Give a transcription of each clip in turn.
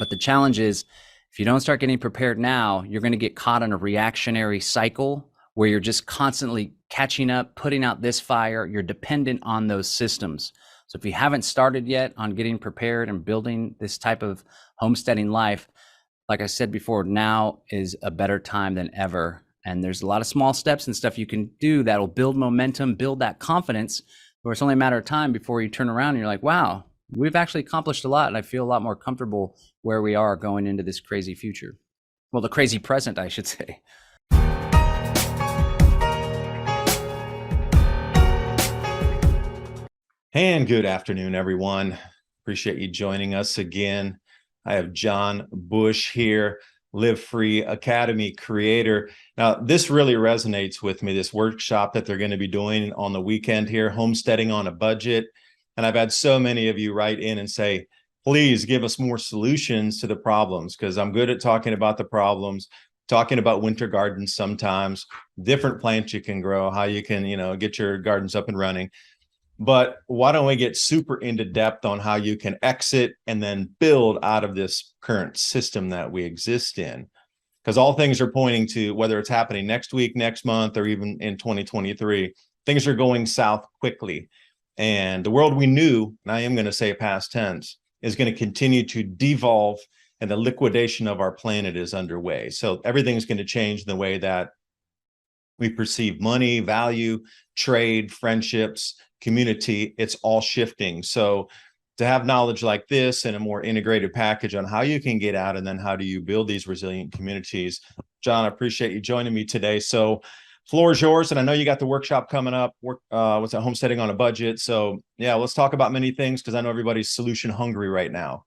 But the challenge is, if you don't start getting prepared now, you're going to get caught in a reactionary cycle where you're just constantly catching up, putting out this fire. You're dependent on those systems. So if you haven't started yet on getting prepared and building this type of homesteading life, like I said before, now is a better time than ever. And there's a lot of small steps and stuff you can do that'll build momentum, build that confidence, where it's only a matter of time before you turn around and you're like, wow, we've actually accomplished a lot. And I feel a lot more comfortable where we are going into this crazy future. Well, the crazy present, I should say. And good afternoon, everyone. Appreciate you joining us again. I have John Bush here, LiveFree.Academy creator. Now, this really resonates with me, this workshop that they're going to be doing on the weekend here, Homesteading on a Budget. And I've had so many of you write in and say, please give us more solutions to the problems, because I'm good at talking about the problems, talking about winter gardens sometimes, different plants you can grow, how you can, get your gardens up and running. But why don't we get super into depth on how you can exit and then build out of this current system that we exist in? Because all things are pointing to, whether it's happening next week, next month, or even in 2023, things are going south quickly. And the world we knew, and I am going to say past tense, is going to continue to devolve, and the liquidation of our planet is underway. So everything's going to change the way that we perceive money, value, trade, friendships, community. It's all shifting. So to have knowledge like this and a more integrated package on how you can get out, and then how do you build these resilient communities. John, I appreciate you joining me today. So floor is yours. And I know you got the workshop coming up. What's that, Homesteading on a Budget? So yeah, let's talk about many things, because I know everybody's solution hungry right now.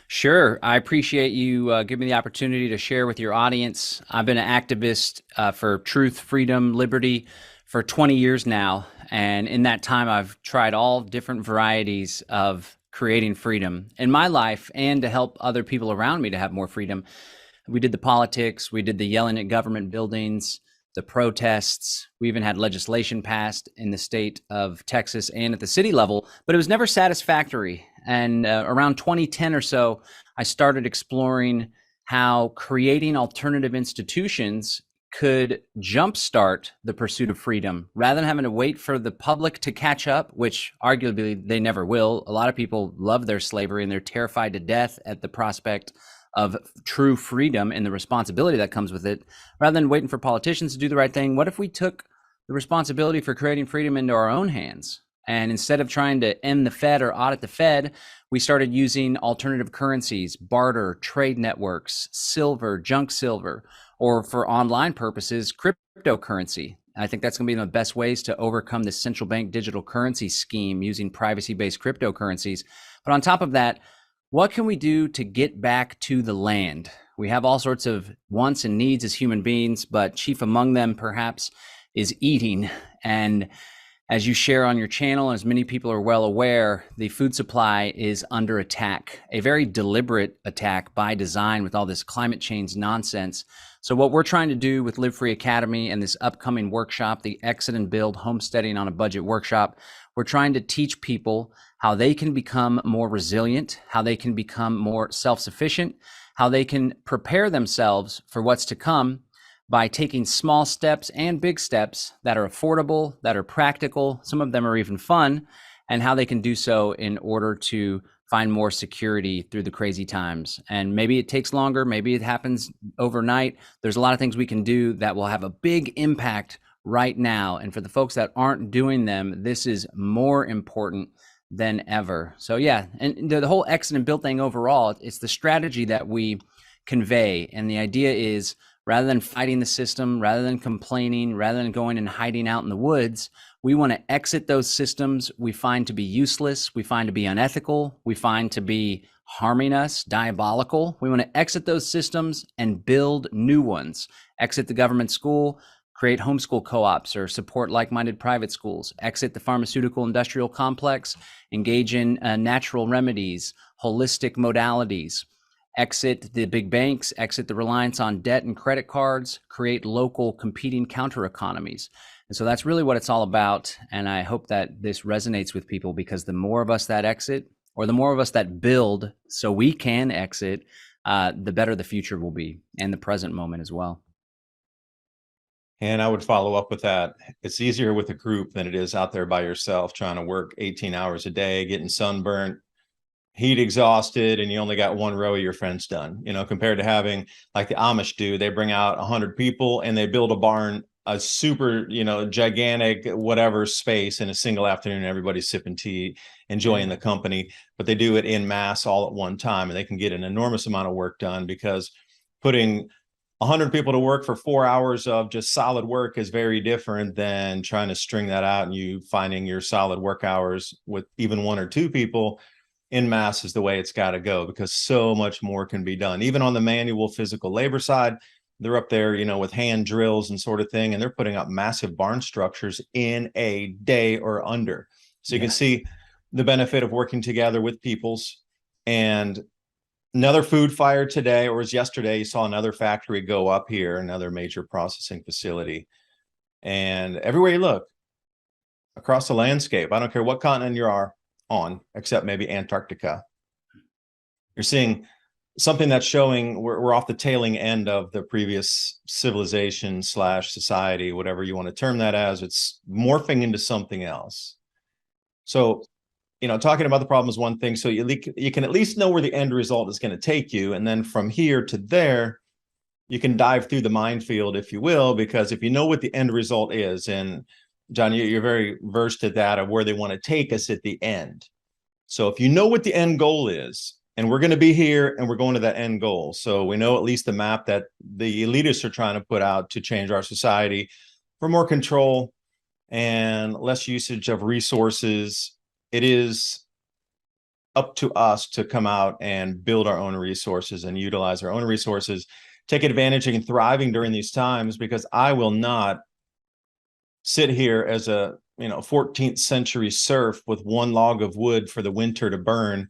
Sure. I appreciate you giving me the opportunity to share with your audience. I've been an activist for truth, freedom, liberty for 20 years now. And in that time, I've tried all different varieties of creating freedom in my life and to help other people around me to have more freedom. We did the politics, we did the yelling at government buildings, the protests. We even had legislation passed in the state of Texas and at the city level, but it was never satisfactory. And around 2010 or so, I started exploring how creating alternative institutions could jumpstart the pursuit of freedom rather than having to wait for the public to catch up, which arguably they never will. A lot of people love their slavery and they're terrified to death at the prospect of true freedom and the responsibility that comes with it. Rather than waiting for politicians to do the right thing, what if we took the responsibility for creating freedom into our own hands? And instead of trying to end the Fed or audit the Fed, we started using alternative currencies, barter, trade networks, silver, junk silver, or for online purposes, cryptocurrency. And I think that's going to be one of the best ways to overcome the central bank digital currency scheme, using privacy-based cryptocurrencies. But on top of that, what can we do to get back to the land? We have all sorts of wants and needs as human beings, but chief among them perhaps is eating. And as you share on your channel, as many people are well aware, the food supply is under attack, a very deliberate attack by design with all this climate change nonsense. So what we're trying to do with LiveFree.Academy and this upcoming workshop, the Exit and Build Homesteading on a Budget workshop, we're trying to teach people how they can become more resilient, how they can become more self-sufficient, how they can prepare themselves for what's to come by taking small steps and big steps that are affordable, that are practical, some of them are even fun, and how they can do so in order to find more security through the crazy times. And maybe it takes longer, maybe it happens overnight. There's a lot of things we can do that will have a big impact right now. And for the folks that aren't doing them, this is more important than ever. So yeah, and the whole exit and build thing overall, it's the strategy that we convey. And the idea is, rather than fighting the system, rather than complaining, rather than going and hiding out in the woods, we want to exit those systems we find to be useless, we find to be unethical, we find to be harming us, diabolical. We want to exit those systems and build new ones. Exit the government school, create homeschool co-ops or support like-minded private schools. Exit the pharmaceutical industrial complex, engage in natural remedies, holistic modalities. Exit the big banks, exit the reliance on debt and credit cards, create local competing counter economies. And so that's really what it's all about. And I hope that this resonates with people, because the more of us that exit, or the more of us that build so we can exit, the better the future will be, and the present moment as well. And I would follow up with that. It's easier with a group than it is out there by yourself trying to work 18 hours a day, getting sunburnt, heat exhausted, and you only got one row of your fence done, compared to having like the Amish do. They bring out 100 people and they build a barn, a super, gigantic whatever space in a single afternoon. Everybody's sipping tea, enjoying the company, but they do it in mass all at one time, and they can get an enormous amount of work done, because putting 100 people to work for 4 hours of just solid work is very different than trying to string that out and you finding your solid work hours with even one or two people. In mass is the way it's got to go, because so much more can be done. Even on the manual physical labor side, they're up there, with hand drills and sort of thing, and they're putting up massive barn structures in a day or under. So you can see the benefit of working together with peoples. And another food fire today, or was yesterday, you saw another factory go up here, another major processing facility. And everywhere you look across the landscape, I don't care what continent you are on, except maybe Antarctica, you're seeing something that's showing we're off the tailing end of the previous civilization / society, whatever you want to term that as. It's morphing into something else. So, talking about the problem is one thing. So you can at least know where the end result is going to take you. And then from here to there, you can dive through the minefield, if you will, because if you know what the end result is, and John, you're very versed at that, of where they want to take us at the end. So if you know what the end goal is, and we're going to be here and we're going to that end goal. So we know at least the map that the elitists are trying to put out to change our society for more control and less usage of resources. It is up to us to come out and build our own resources and utilize our own resources, take advantage and thriving during these times, because I will not sit here as a 14th century serf with one log of wood for the winter to burn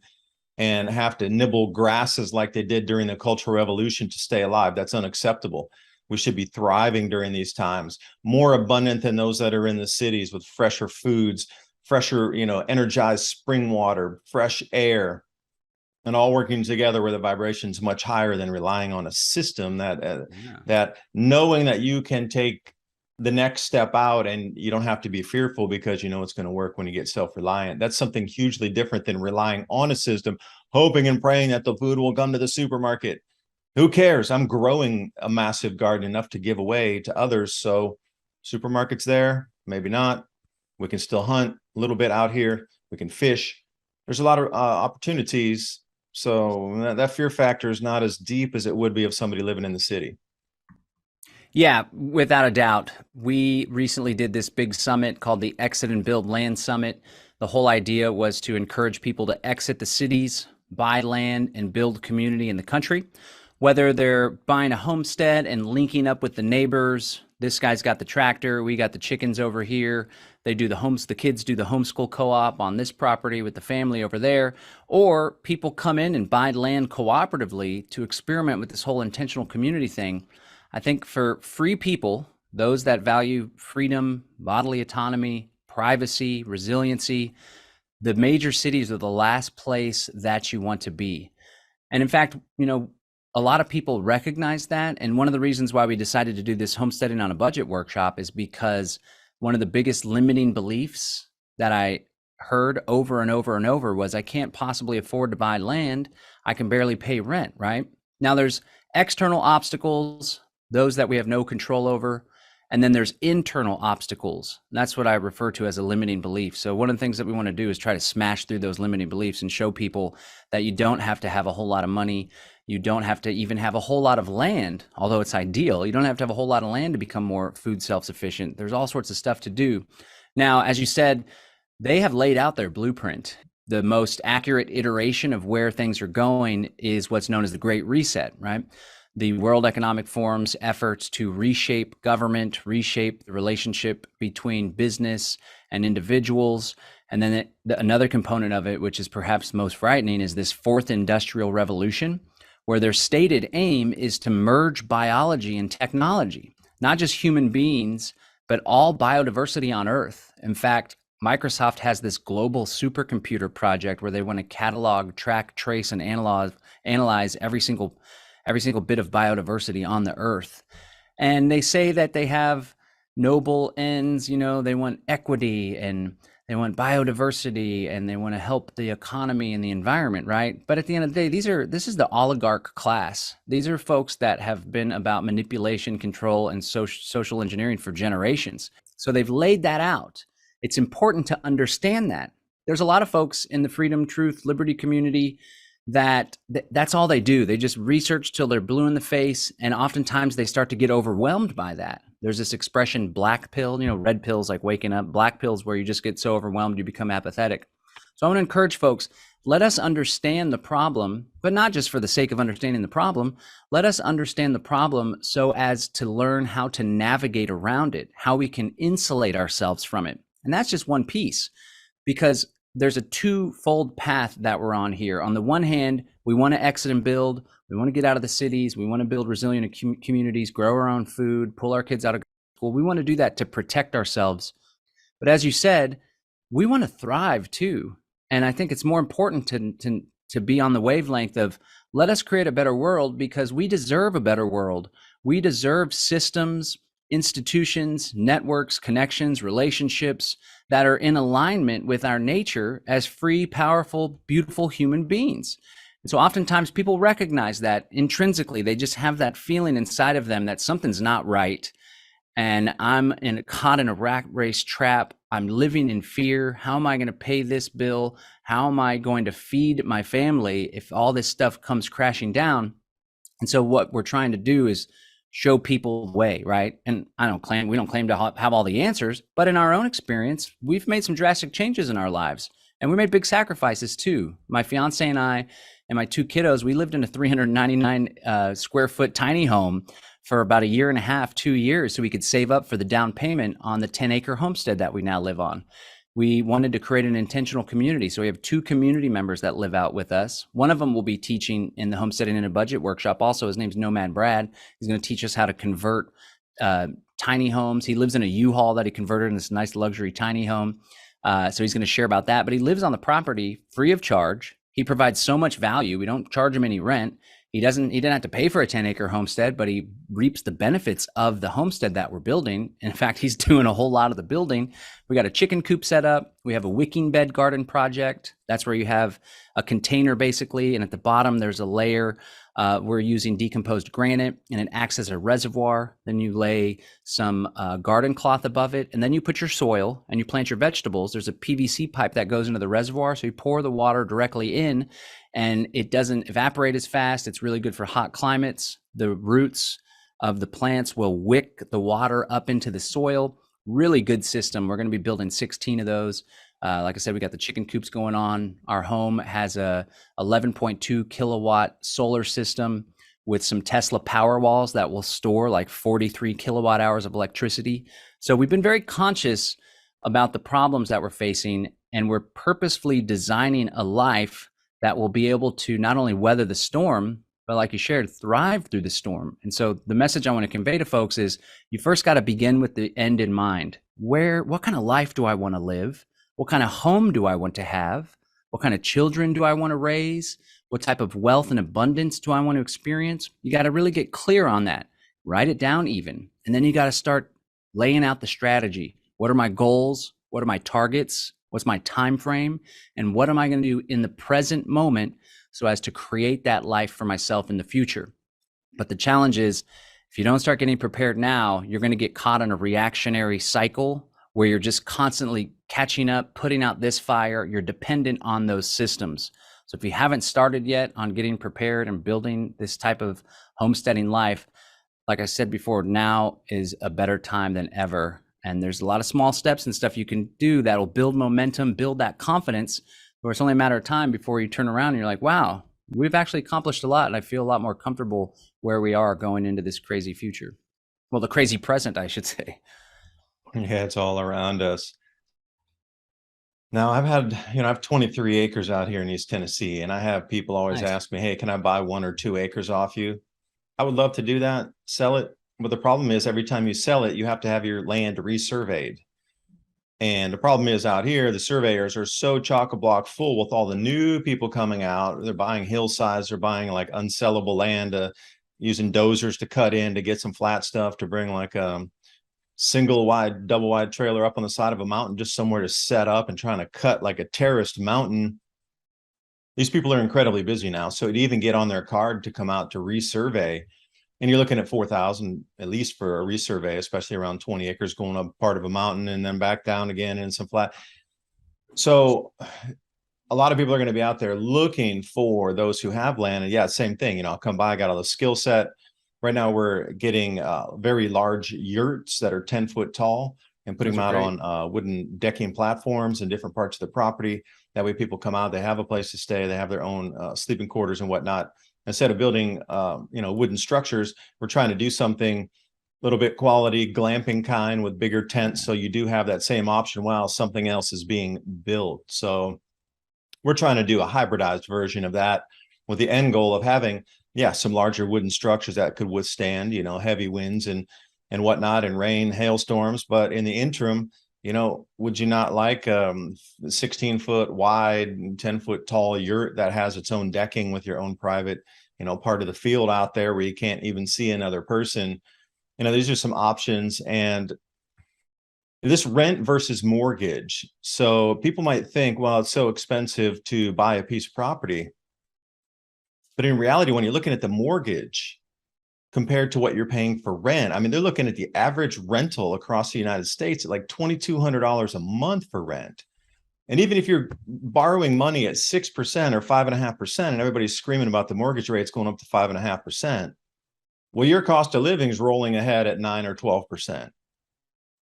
and have to nibble grasses like they did during the Cultural Revolution to stay alive. That's unacceptable. We should be thriving during these times, more abundant than those that are in the cities, with fresher foods, fresher, energized spring water, fresh air, and all working together where the vibration's much higher than relying on a system that knowing that you can take the next step out and you don't have to be fearful because it's going to work when you get self-reliant. That's something hugely different than relying on a system, hoping and praying that the food will come to the supermarket. Who cares? I'm growing a massive garden, enough to give away to others. So supermarket's there, maybe not. We can still hunt a little bit out here. We can fish. There's a lot of opportunities. So that fear factor is not as deep as it would be of somebody living in the city. Yeah, without a doubt. We recently did this big summit called the Exit and Build Land Summit. The whole idea was to encourage people to exit the cities, buy land, and build community in the country. Whether they're buying a homestead and linking up with the neighbors, this guy's got the tractor, we got the chickens over here. They do the kids do the homeschool co-op on this property with the family over there. Or people come in and buy land cooperatively to experiment with this whole intentional community thing. I think for free people, those that value freedom, bodily autonomy, privacy, resiliency, the major cities are the last place that you want to be. And in fact, a lot of people recognize that. And one of the reasons why we decided to do this Homesteading on a Budget workshop is because one of the biggest limiting beliefs that I heard over and over and over was, I can't possibly afford to buy land. I can barely pay rent, right? Now there's external obstacles, those that we have no control over. And then there's internal obstacles. That's what I refer to as a limiting belief. So one of the things that we want to do is try to smash through those limiting beliefs and show people that you don't have to have a whole lot of money. You don't have to even have a whole lot of land, although it's ideal. You don't have to have a whole lot of land to become more food self-sufficient. There's all sorts of stuff to do. Now, as you said, they have laid out their blueprint. The most accurate iteration of where things are going is what's known as the Great Reset, right? The World Economic Forum's efforts to reshape government, reshape the relationship between business and individuals. And then another component of it, which is perhaps most frightening, is this fourth industrial revolution, where their stated aim is to merge biology and technology, not just human beings, but all biodiversity on Earth. In fact, Microsoft has this global supercomputer project where they want to catalog, track, trace, and analyze every single bit of biodiversity on the earth. And they say that they have noble ends, they want equity and they want biodiversity and they want to help the economy and the environment, right? But at the end of the day, this is the oligarch class. These are folks that have been about manipulation, control, and social engineering for generations. So they've laid that out. It's important to understand that. There's a lot of folks in the freedom, truth, liberty community that's all they do. They just research till they're blue in the face, and oftentimes they start to get overwhelmed by that. There's this expression, black pill, red pills like waking up, black pills where you just get so overwhelmed you become apathetic. So I want to encourage folks, let us understand the problem, but not just for the sake of understanding the problem. Let us understand the problem so as to learn how to navigate around it, how we can insulate ourselves from it. And that's just one piece, because there's a twofold path that we're on here. On the one hand, we want to exit and build. We want to get out of the cities. We want to build resilient communities, grow our own food, pull our kids out of school. We want to do that to protect ourselves. But as you said, we want to thrive too. And I think it's more important to be on the wavelength of, let us create a better world, because we deserve a better world. We deserve systems, institutions, networks, connections, relationships that are in alignment with our nature as free, powerful, beautiful human beings. And so oftentimes people recognize that intrinsically. They just have that feeling inside of them that something's not right. And I'm caught in a rat race trap. I'm living in fear. How am I going to pay this bill? How am I going to feed my family if all this stuff comes crashing down? And so what we're trying to do is show people the way, right? And we don't claim to have all the answers, but in our own experience, we've made some drastic changes in our lives, and we made big sacrifices too. My fiance and I and my two kiddos, we lived in a 399 square foot tiny home for about a year and a half, 2 years, so we could save up for the down payment on the 10-acre homestead that we now live on. We wanted to create an intentional community. So we have 2 community members that live out with us. One of them will be teaching in the Homesteading in a Budget workshop. Also, his name's Nomad Brad. He's going to teach us how to convert tiny homes. He lives in a U-Haul that he converted in this nice luxury tiny home. So he's going to share about that. But he lives on the property free of charge. He provides so much value. We don't charge him any rent. He didn't have to pay for a 10-acre homestead, but he reaps the benefits of the homestead that we're building. In fact, he's doing a whole lot of the building. We got a chicken coop set up. We have a wicking bed garden project. That's where you have a container basically, and at the bottom there's a layer. We're using decomposed granite, and it acts as a reservoir. Then you lay some garden cloth above it, and then you put your soil and you plant your vegetables. There's a PVC pipe that goes into the reservoir, so you pour the water directly in, and it doesn't evaporate as fast. It's really good for hot climates. The roots of the plants will wick the water up into the soil. Really good system. We're going to be building 16 of those. Like I said, we got the chicken coops going on. Our home has a 11.2 kilowatt solar system with some Tesla power walls that will store like 43 kilowatt hours of electricity. So we've been very conscious about the problems that we're facing, and we're purposefully designing a life that will be able to not only weather the storm, but like you shared, thrive through the storm. And so the message I want to convey to folks is, you first got to begin with the end in mind. What kind of life do I want to live? What kind of home do I want to have? What kind of children do I want to raise? What type of wealth and abundance do I want to experience? You got to really get clear on that. Write it down even. And then you got to start laying out the strategy. What are my goals? What are my targets? What's my time frame? And what am I going to do in the present moment so as to create that life for myself in the future? But the challenge is, if you don't start getting prepared now, you're going to get caught in a reactionary cycle where you're just constantly catching up, putting out this fire. You're dependent on those systems. So if you haven't started yet on getting prepared and building this type of homesteading life, like I said before, now is a better time than ever. And there's a lot of small steps and stuff you can do that'll build momentum, build that confidence, where it's only a matter of time before you turn around and you're like, wow, we've actually accomplished a lot. And I feel a lot more comfortable where we are going into this crazy future. Well, the crazy present, I should say. Yeah, it's all around us. Now I have 23 acres out here in East Tennessee, and I have people always Nice. ask me, hey, can I buy 1 or 2 acres off you? I would love to do that, sell it. But the problem is, every time you sell it, you have to have your land resurveyed. And the problem is out here, the surveyors are so chock-a-block full with all the new people coming out. They're buying hillsides, they're buying like unsellable land, using dozers to cut in to get some flat stuff to bring like a single wide, double wide trailer up on the side of a mountain, just somewhere to set up, and trying to cut like a terraced mountain. These people are incredibly busy now. So to even get on their card to come out to resurvey, and you're looking at 4,000 at least for a resurvey, especially around 20 acres going up part of a mountain and then back down again in some flat. So a lot of people are going to be out there looking for those who have land. And yeah, same thing, you know, I'll come by, I got all the skill set. Right now we're getting very large yurts that are 10-foot tall and putting Those are them out great. on wooden decking platforms in different parts of the property. That way people come out, they have a place to stay, they have their own sleeping quarters and whatnot. Instead of building, you know, wooden structures, we're trying to do something a little bit quality, glamping kind with bigger tents. So you do have that same option while something else is being built. So we're trying to do a hybridized version of that with the end goal of having, yeah, some larger wooden structures that could withstand, you know, heavy winds and whatnot, and rain, hailstorms. But in the interim, you know, would you not like 16-foot wide, 10-foot tall yurt that has its own decking with your own private, you know, part of the field out there where you can't even see another person? You know, these are some options. And this rent versus mortgage. So people might think, well, it's so expensive to buy a piece of property. But in reality, when you're looking at the mortgage compared to what you're paying for rent, I mean, they're looking at the average rental across the United States at like $2,200 a month for rent. And even if you're borrowing money at 6% or 5.5%, and everybody's screaming about the mortgage rates going up to 5.5%, well, your cost of living is rolling ahead at 9 or 12%.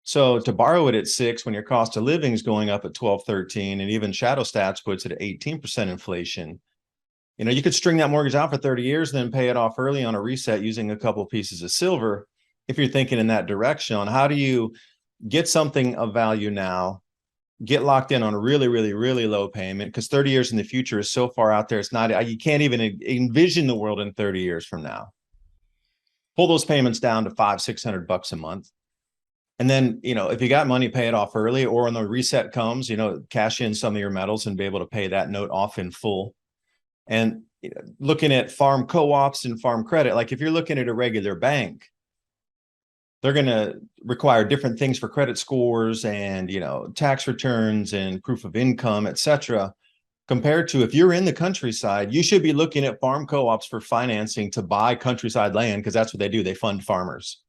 So to borrow it at 6 when your cost of living is going up at 12, 13, and even Shadow Stats puts it at 18% inflation, you know, you could string that mortgage out for 30 years, then pay it off early on a reset using a couple of pieces of silver. If you're thinking in that direction, on how do you get something of value now, get locked in on a really, really, really low payment, because 30 years in the future is so far out there. It's not, you can't even envision the world in 30 years from now. Pull those payments down to $500-600 a month. And then, you know, if you got money, pay it off early, or when the reset comes, you know, cash in some of your metals and be able to pay that note off in full. And you know, looking at farm co-ops and farm credit, like if you're looking at a regular bank, they're going to require different things for credit scores and, you know, tax returns and proof of income, et cetera. Compared to if you're in the countryside, you should be looking at farm co-ops for financing to buy countryside land, because that's what they do. They fund farmers.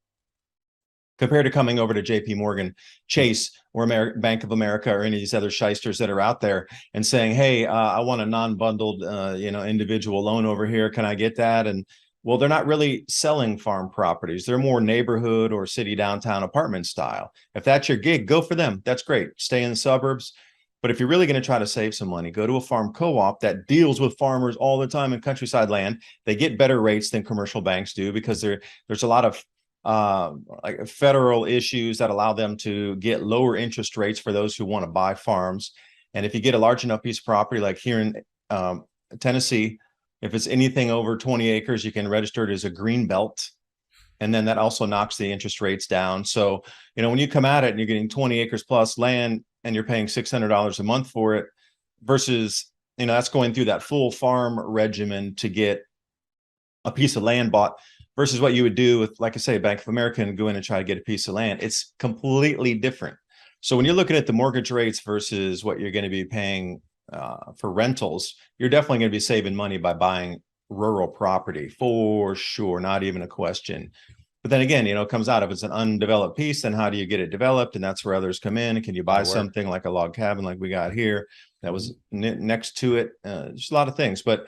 Compared to coming over to JP Morgan Chase or Bank of America or any of these other shysters that are out there and saying, hey, I want a non-bundled, you know, individual loan over here. Can I get that? And well, they're not really selling farm properties. They're more neighborhood or city downtown apartment style. If that's your gig, go for them. That's great. Stay in the suburbs. But if you're really going to try to save some money, go to a farm co-op that deals with farmers all the time in countryside land. They get better rates than commercial banks do, because there's a lot of like federal issues that allow them to get lower interest rates for those who want to buy farms. And if you get a large enough piece of property, like here in Tennessee, if it's anything over 20 acres, you can register it as a green belt. And then that also knocks the interest rates down. So, you know, when you come at it and you're getting 20 acres plus land and you're paying $600 a month for it versus, you know, that's going through that full farm regimen to get a piece of land bought versus what you would do with, like I say, Bank of America and go in and try to get a piece of land. It's completely different. So when you're looking at the mortgage rates versus what you're going to be paying for rentals, you're definitely going to be saving money by buying rural property for sure, not even a question. But then again, you know, it comes out if it's an undeveloped piece, then how do you get it developed? And that's where others come in. Can you buy something like a log cabin like we got here that was next to it? Just a lot of things, but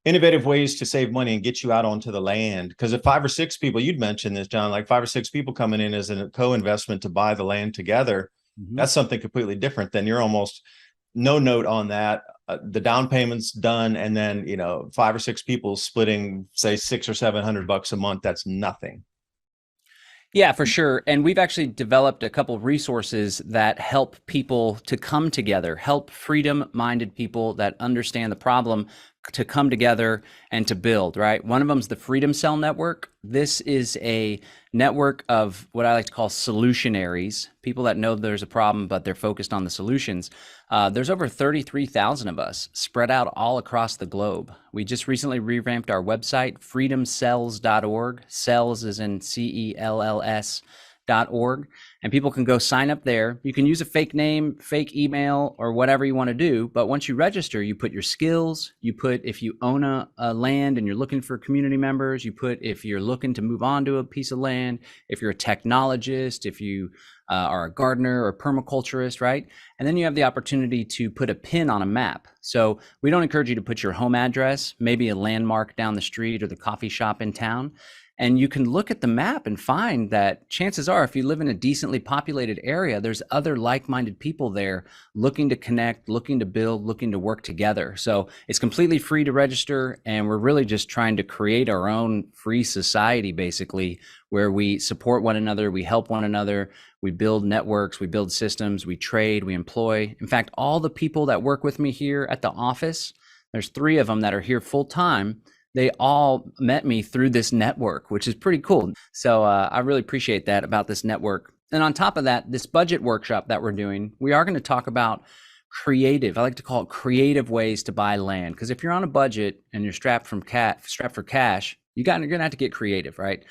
innovative ways to save money and get you out onto the land. Because if 5 or 6 people, you'd mentioned this, John, like 5 or 6 people coming in as a co-investment to buy the land together, that's something completely different. Than you're almost no note on that. The down payment's done, and then, you know, 5 or 6 people splitting, say, $600 or $700 a month. That's nothing. Yeah, for sure. And we've actually developed a couple of resources that help people to come together, help freedom minded people that understand the problem to come together and to build, right? One of them is the Freedom Cell Network. This is a network of what I like to call solutionaries, people that know there's a problem, but they're focused on the solutions. There's over 33,000 of us spread out all across the globe. We just recently revamped our website, freedomcells.org. Cells is in CELLS.org, and people can go sign up there. You can use a fake name, fake email, or whatever you want to do. But once you register, you put your skills, you put if you own a land and you're looking for community members, you put if you're looking to move on to a piece of land, if you're a technologist, if you are a gardener or permaculturist, right? And then you have the opportunity to put a pin on a map. So we don't encourage you to put your home address, maybe a landmark down the street or the coffee shop in town. And you can look at the map and find that chances are, if you live in a decently populated area, there's other like-minded people there looking to connect, looking to build, looking to work together. So it's completely free to register. And we're really just trying to create our own free society, basically, where we support one another, we help one another, we build networks, we build systems, we trade, we employ. In fact, all the people that work with me here at the office, there's 3 of them that are here full time. They all met me through this network, which is pretty cool. So I really appreciate that about this network. And on top of that, this budget workshop that we're doing, we are going to talk about creative, I like to call it creative ways to buy land. Because if you're on a budget and you're strapped for cash, you're going to have to get creative, right?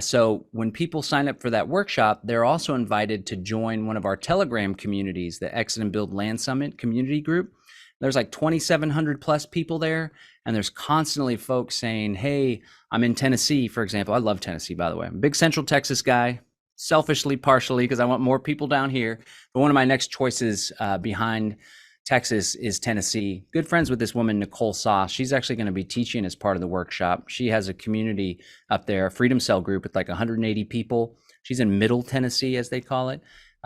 So when people sign up for that workshop, they're also invited to join one of our Telegram communities, the Exit and Build Land Summit community group. There's like 2,700 plus people there. And there's constantly folks saying, hey, I'm in Tennessee, for example. I love Tennessee, by the way. I'm a big Central Texas guy, selfishly, partially, because I want more people down here. But one of my next choices behind Texas is Tennessee. Good friends with this woman, Nicole Sauce. She's actually going to be teaching as part of the workshop. She has a community up there, a Freedom Cell group with like 180 people. She's in Middle Tennessee, as they call it.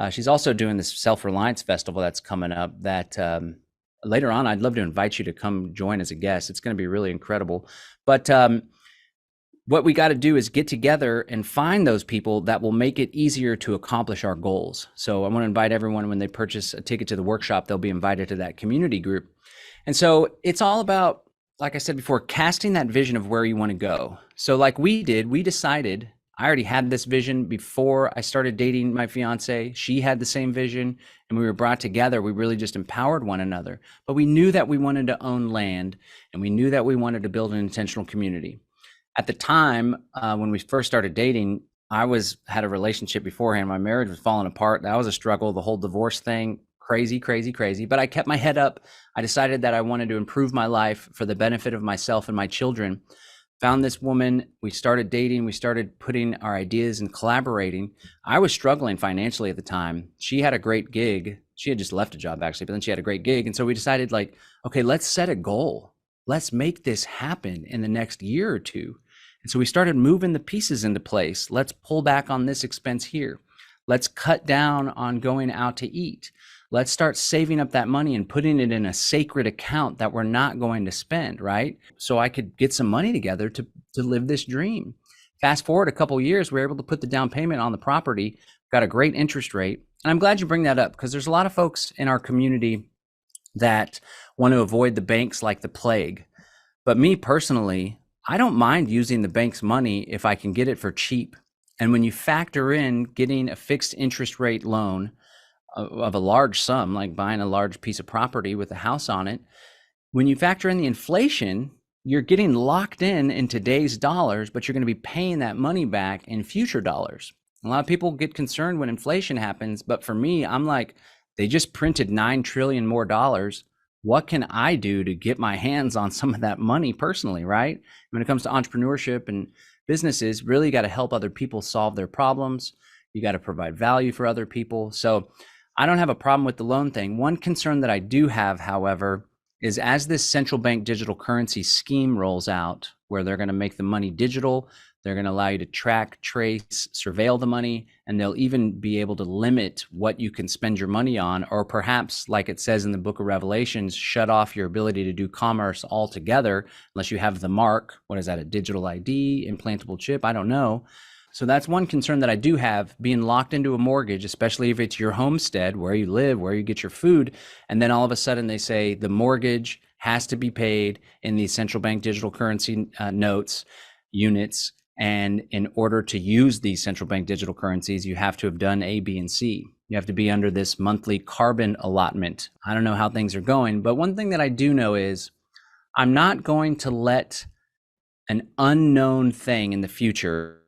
She's also doing this Self-Reliance Festival that's coming up that later on, I'd love to invite you to come join as a guest. It's going to be really incredible. But what we got to do is get together and find those people that will make it easier to accomplish our goals. So I want to invite everyone, when they purchase a ticket to the workshop, they'll be invited to that community group. And so it's all about, like I said before, casting that vision of where you want to go. So like we did, we decided, I already had this vision before I started dating my fiance. She had the same vision, and we were brought together. We really just empowered one another. But we knew that we wanted to own land, and we knew that we wanted to build an intentional community. At the time, when we first started dating, I had a relationship beforehand. My marriage was falling apart. That was a struggle, the whole divorce thing, crazy, crazy, crazy. But I kept my head up. I decided that I wanted to improve my life for the benefit of myself and my children. Found this woman, we started dating, we started putting our ideas and collaborating. I was struggling financially at the time. She had a great gig. She had just left a job actually, but then she had a great gig. And so we decided like, okay, let's set a goal. Let's make this happen in the next year or two. And so we started moving the pieces into place. Let's pull back on this expense here. Let's cut down on going out to eat. Let's start saving up that money and putting it in a sacred account that we're not going to spend, right? So I could get some money together to live this dream. Fast forward a couple of years, we were able to put the down payment on the property, got a great interest rate. And I'm glad you bring that up, because there's a lot of folks in our community that want to avoid the banks like the plague. But me personally, I don't mind using the bank's money if I can get it for cheap. And when you factor in getting a fixed interest rate loan of a large sum, like buying a large piece of property with a house on it, when you factor in the inflation, you're getting locked in today's dollars, but you're going to be paying that money back in future dollars. A lot of people get concerned when inflation happens, but for me, I'm like, they just printed 9 trillion more dollars. What can I do to get my hands on some of that money personally, right? When it comes to entrepreneurship and businesses, really got to help other people solve their problems. You got to provide value for other people. So I don't have a problem with the loan thing. One concern that I do have, however, is as this central bank digital currency scheme rolls out, where they're going to make the money digital, they're going to allow you to track, trace, surveil the money, and they'll even be able to limit what you can spend your money on, or perhaps, like it says in the book of Revelations, shut off your ability to do commerce altogether unless you have the mark. What is that, a digital ID, implantable chip? I don't know. So that's one concern that I do have, being locked into a mortgage, especially if it's your homestead, where you live, where you get your food. And then all of a sudden they say the mortgage has to be paid in these central bank digital currency notes, units. And in order to use these central bank digital currencies, you have to have done A, B, and C. You have to be under this monthly carbon allotment. I don't know how things are going, but one thing that I do know is I'm not going to let an unknown thing in the future.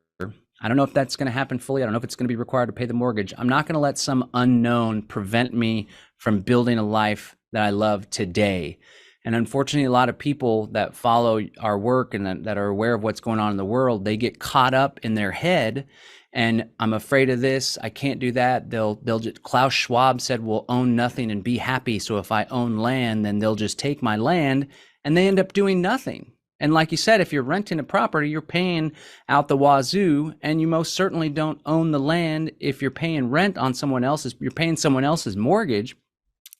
I don't know if that's going to happen fully. I don't know if it's going to be required to pay the mortgage. I'm not going to let some unknown prevent me from building a life that I love today. And unfortunately, a lot of people that follow our work and that are aware of what's going on in the world, they get caught up in their head. And I'm afraid of this. I can't do that. They'll just, Klaus Schwab said, we'll own nothing and be happy. So if I own land, then they'll just take my land, and they end up doing nothing. And like you said, if you're renting a property, you're paying out the wazoo, and you most certainly don't own the land if you're paying rent on someone else's, you're paying someone else's mortgage.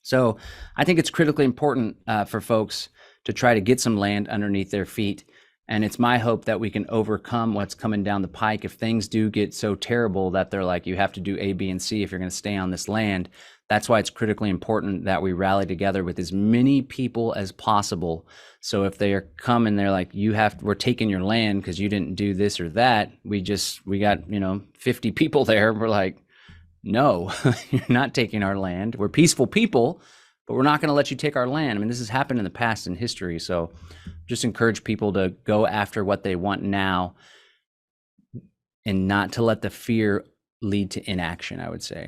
So I think it's critically important for folks to try to get some land underneath their feet. And it's my hope that we can overcome what's coming down the pike. If things do get so terrible that they're like, you have to do A, B, and C if you're going to stay on this land, that's why it's critically important that we rally together with as many people as possible. So if they are coming, they're like, we're taking your land because you didn't do this or that. We got, 50 people there. We're like, no, you're not taking our land. We're peaceful people, but we're not going to let you take our land. I mean, this has happened in the past in history. So just encourage people to go after what they want now and not to let the fear lead to inaction, I would say.